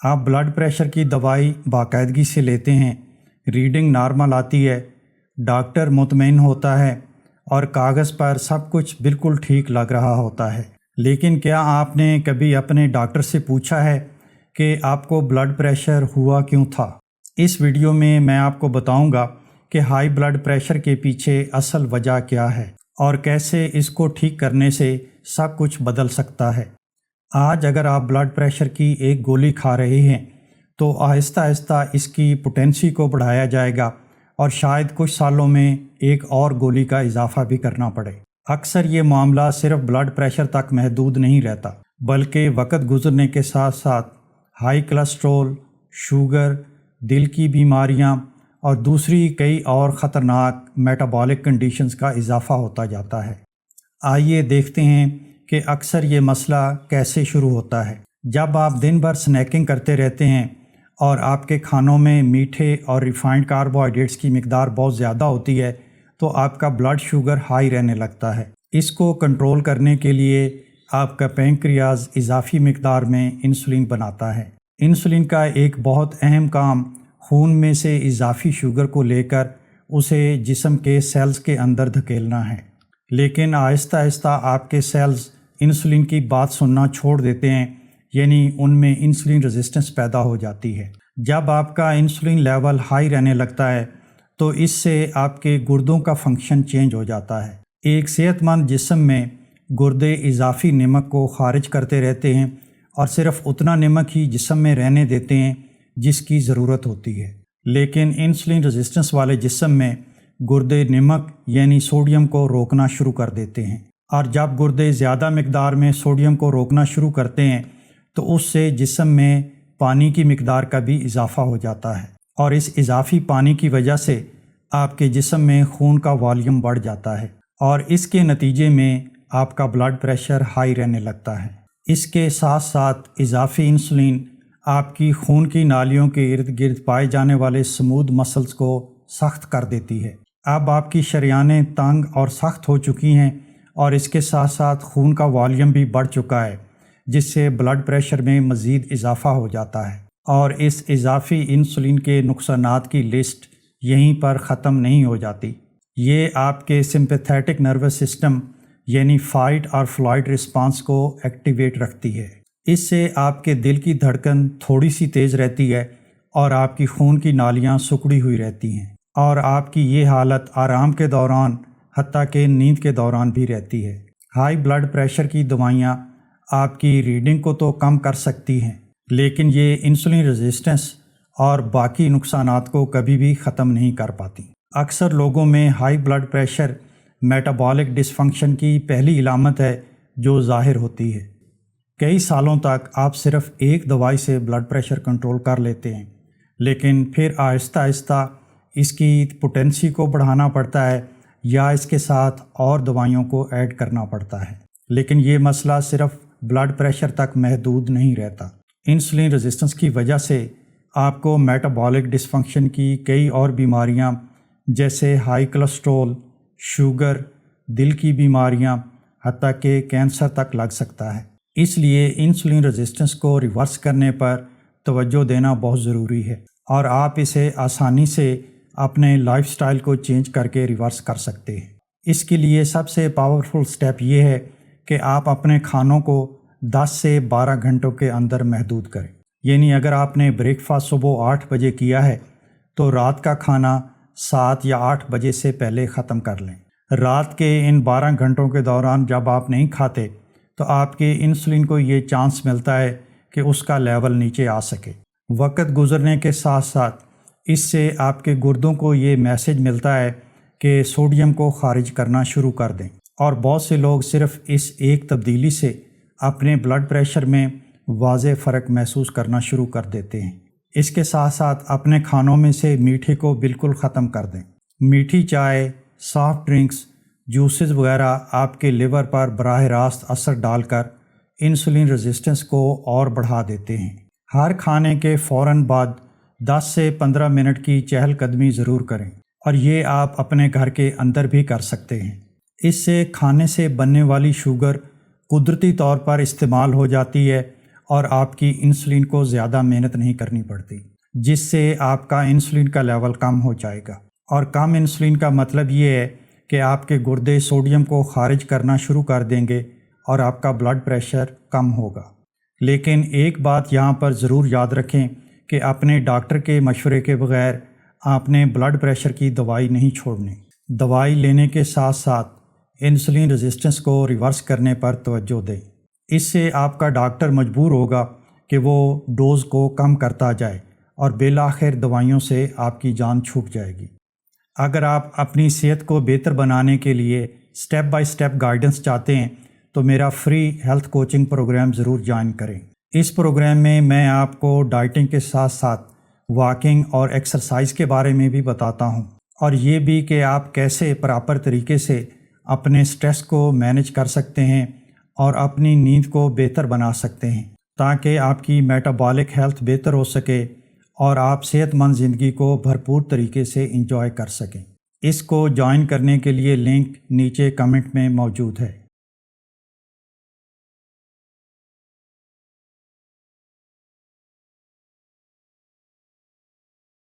آپ blood pressure کی دوائی باقاعدگی سے لیتے ہیں، ریڈنگ نارمل آتی ہے، ڈاکٹر مطمئن ہوتا ہے اور کاغذ پر سب کچھ بالکل ٹھیک لگ رہا ہوتا ہے، لیکن کیا آپ نے کبھی اپنے ڈاکٹر سے پوچھا ہے کہ آپ کو بلڈ پریشر ہوا کیوں تھا؟ اس ویڈیو میں میں آپ کو بتاؤں گا کہ ہائی بلڈ پریشر کے پیچھے اصل وجہ کیا ہے اور کیسے اس کو ٹھیک کرنے سے سب کچھ بدل سکتا ہے۔ آج اگر آپ بلڈ پریشر کی ایک گولی کھا رہے ہیں تو آہستہ آہستہ اس کی پوٹینسی کو بڑھایا جائے گا اور شاید کچھ سالوں میں ایک اور گولی کا اضافہ بھی کرنا پڑے۔ اکثر یہ معاملہ صرف بلڈ پریشر تک محدود نہیں رہتا، بلکہ وقت گزرنے کے ساتھ ساتھ ہائی کولیسٹرول، شوگر، دل کی بیماریاں اور دوسری کئی اور خطرناک میٹابولک کنڈیشنز کا اضافہ ہوتا جاتا ہے۔ آئیے دیکھتے ہیں کہ اکثر یہ مسئلہ کیسے شروع ہوتا ہے۔ جب آپ دن بھر سنیکنگ کرتے رہتے ہیں اور آپ کے کھانوں میں میٹھے اور ریفائنڈ کاربوہائیڈریٹس کی مقدار بہت زیادہ ہوتی ہے تو آپ کا بلڈ شوگر ہائی رہنے لگتا ہے۔ اس کو کنٹرول کرنے کے لیے آپ کا پینکریاز اضافی مقدار میں انسولین بناتا ہے۔ انسولین کا ایک بہت اہم کام خون میں سے اضافی شوگر کو لے کر اسے جسم کے سیلز کے اندر دھکیلنا ہے، لیکن آہستہ آہستہ آپ کے سیلز انسولین کی بات سننا چھوڑ دیتے ہیں، یعنی ان میں انسولین ریزسٹنس پیدا ہو جاتی ہے۔ جب آپ کا انسولین لیول ہائی رہنے لگتا ہے تو اس سے آپ کے گردوں کا فنکشن چینج ہو جاتا ہے۔ ایک صحت مند جسم میں گردے اضافی نمک کو خارج کرتے رہتے ہیں اور صرف اتنا نمک ہی جسم میں رہنے دیتے ہیں جس کی ضرورت ہوتی ہے، لیکن انسولین ریزسٹنس والے جسم میں گردے نمک یعنی سوڈیم کو روکنا شروع کر دیتے ہیں، اور جب گردے زیادہ مقدار میں سوڈیم کو روکنا شروع کرتے ہیں تو اس سے جسم میں پانی کی مقدار کا بھی اضافہ ہو جاتا ہے، اور اس اضافی پانی کی وجہ سے آپ کے جسم میں خون کا والیوم بڑھ جاتا ہے اور اس کے نتیجے میں آپ کا بلڈ پریشر ہائی رہنے لگتا ہے۔ اس کے ساتھ ساتھ اضافی انسولین آپ کی خون کی نالیوں کے ارد گرد پائے جانے والے سموتھ مسلز کو سخت کر دیتی ہے۔ اب آپ کی شریانیں تنگ اور سخت ہو چکی ہیں اور اس کے ساتھ ساتھ خون کا والیوم بھی بڑھ چکا ہے، جس سے بلڈ پریشر میں مزید اضافہ ہو جاتا ہے، اور اس اضافی انسولین کے نقصانات کی لسٹ یہیں پر ختم نہیں ہو جاتی۔ یہ آپ کے سمپیتھیٹک نروس سسٹم یعنی فائٹ اور فلائٹ رسپانس کو ایکٹیویٹ رکھتی ہے۔ اس سے آپ کے دل کی دھڑکن تھوڑی سی تیز رہتی ہے اور آپ کی خون کی نالیاں سکڑی ہوئی رہتی ہیں، اور آپ کی یہ حالت آرام کے دوران حتیٰ کہ نیند کے دوران بھی رہتی ہے۔ ہائی بلڈ پریشر کی دوائیاں آپ کی ریڈنگ کو تو کم کر سکتی ہیں، لیکن یہ انسولین ریزسٹنس اور باقی نقصانات کو کبھی بھی ختم نہیں کر پاتی۔ اکثر لوگوں میں ہائی بلڈ پریشر میٹابولک ڈس فنکشن کی پہلی علامت ہے جو ظاہر ہوتی ہے۔ کئی سالوں تک آپ صرف ایک دوائی سے بلڈ پریشر کنٹرول کر لیتے ہیں، لیکن پھر آہستہ آہستہ اس کی پوٹینسی کو بڑھانا پڑتا ہے یا اس کے ساتھ اور دوائیوں کو ایڈ کرنا پڑتا ہے، لیکن یہ مسئلہ صرف بلڈ پریشر تک محدود نہیں رہتا۔ انسولین ریزسٹنس کی وجہ سے آپ کو میٹابولک ڈس فنکشن کی کئی اور بیماریاں جیسے ہائی کولیسٹرول، شوگر، دل کی بیماریاں، حتیٰ کہ کینسر تک لگ سکتا ہے۔ اس لیے انسولین ریزسٹنس کو ریورس کرنے پر توجہ دینا بہت ضروری ہے، اور آپ اسے آسانی سے اپنے لائف سٹائل کو چینج کر کے ریورس کر سکتے ہیں۔ اس کے لیے سب سے پاورفل سٹیپ یہ ہے کہ آپ اپنے کھانوں کو 10 سے 12 گھنٹوں کے اندر محدود کریں، یعنی اگر آپ نے بریک فاسٹ صبح 8 بجے کیا ہے تو رات کا کھانا 7 یا 8 بجے سے پہلے ختم کر لیں۔ رات کے ان 12 گھنٹوں کے دوران جب آپ نہیں کھاتے تو آپ کے انسولین کو یہ چانس ملتا ہے کہ اس کا لیول نیچے آ سکے۔ وقت گزرنے کے ساتھ ساتھ اس سے آپ کے گردوں کو یہ میسج ملتا ہے کہ سوڈیم کو خارج کرنا شروع کر دیں، اور بہت سے لوگ صرف اس ایک تبدیلی سے اپنے بلڈ پریشر میں واضح فرق محسوس کرنا شروع کر دیتے ہیں۔ اس کے ساتھ ساتھ اپنے کھانوں میں سے میٹھے کو بالکل ختم کر دیں۔ میٹھی چائے، سافٹ ڈرنکس، جوسز وغیرہ آپ کے لیور پر براہ راست اثر ڈال کر انسولین ریزسٹنس کو اور بڑھا دیتے ہیں۔ ہر کھانے کے فوراً بعد 10 سے 15 منٹ کی چہل قدمی ضرور کریں، اور یہ آپ اپنے گھر کے اندر بھی کر سکتے ہیں۔ اس سے کھانے سے بننے والی شوگر قدرتی طور پر استعمال ہو جاتی ہے اور آپ کی انسولین کو زیادہ محنت نہیں کرنی پڑتی، جس سے آپ کا انسولین کا لیول کم ہو جائے گا۔ اور کم انسولین کا مطلب یہ ہے کہ آپ کے گردے سوڈیم کو خارج کرنا شروع کر دیں گے اور آپ کا بلڈ پریشر کم ہوگا۔ لیکن ایک بات یہاں پر ضرور یاد رکھیں کہ اپنے ڈاکٹر کے مشورے کے بغیر آپ نے بلڈ پریشر کی دوائی نہیں چھوڑنی۔ دوائی لینے کے ساتھ ساتھ انسولین ریزسٹنس کو ریورس کرنے پر توجہ دیں۔ اس سے آپ کا ڈاکٹر مجبور ہوگا کہ وہ ڈوز کو کم کرتا جائے اور بالآخر دوائیوں سے آپ کی جان چھوٹ جائے گی۔ اگر آپ اپنی صحت کو بہتر بنانے کے لیے سٹیپ بائی سٹیپ گائیڈنس چاہتے ہیں تو میرا فری ہیلتھ کوچنگ پروگرام ضرور جوائن کریں۔ اس پروگرام میں آپ کو ڈائٹنگ کے ساتھ ساتھ واکنگ اور ایکسرسائز کے بارے میں بھی بتاتا ہوں، اور یہ بھی کہ آپ کیسے پراپر طریقے سے اپنے سٹریس کو مینیج کر سکتے ہیں اور اپنی نیند کو بہتر بنا سکتے ہیں تاکہ آپ کی میٹابولک ہیلتھ بہتر ہو سکے اور آپ صحت مند زندگی کو بھرپور طریقے سے انجوائے کر سکیں۔ اس کو جوائن کرنے کے لیے لنک نیچے کمنٹ میں موجود ہے۔